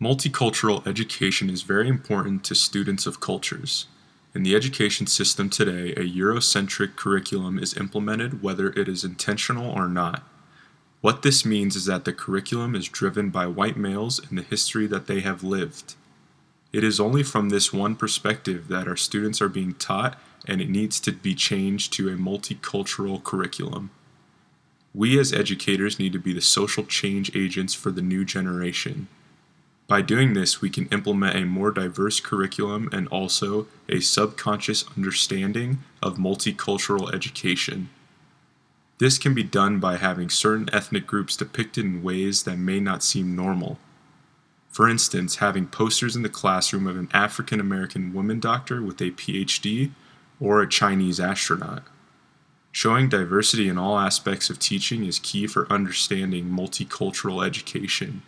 Multicultural education is very important to students of cultures. In the education system today, a Eurocentric curriculum is implemented whether it is intentional or not. What this means is that the curriculum is driven by white males and the history that they have lived. It is only from this one perspective that our students are being taught, and it needs to be changed to a multicultural curriculum. We as educators need to be the social change agents for the new generation. By doing this, we can implement a more diverse curriculum and also a subconscious understanding of multicultural education. This can be done by having certain ethnic groups depicted in ways that may not seem normal. For instance, having posters in the classroom of an African American woman doctor with a PhD or a Chinese astronaut. Showing diversity in all aspects of teaching is key for understanding multicultural education.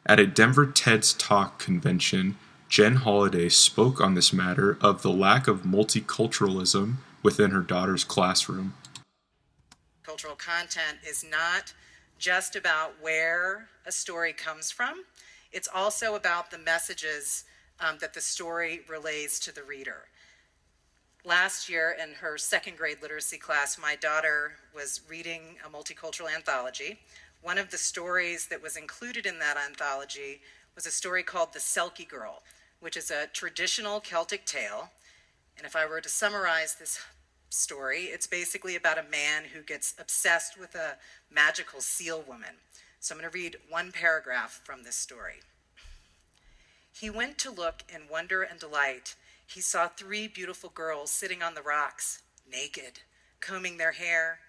At a Denver TEDx Talk convention, Jen Holiday spoke on this matter of the lack of multiculturalism within her daughter's classroom. Cultural content is not just about where a story comes from. It's also about the messages that the story relays to the reader. Last year in her second grade literacy class, my daughter was reading a multicultural anthology. One of the stories that was included in that anthology was a story called The Selkie Girl, which is a traditional Celtic tale. And if I were to summarize this story, it's basically about a man who gets obsessed with a magical seal woman. So I'm going to read one paragraph from this story. He went to look in wonder and delight. He saw 3 beautiful girls sitting on the rocks, naked, combing their hair.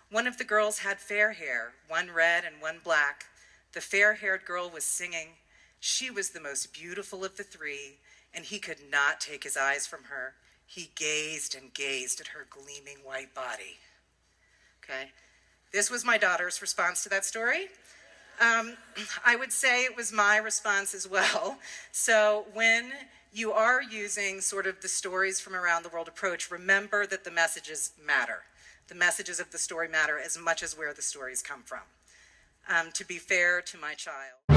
One of the girls had fair hair, one red and one black. The fair-haired girl was singing. She was the most beautiful of the 3, and he could not take his eyes from her. He gazed and gazed at her gleaming white body. Okay, this was my daughter's response to that story. I would say it was my response as well. So when you are using sort of the stories from around the world approach, remember that the messages matter. The messages of the story matter as much as where the stories come from. To be fair to my child.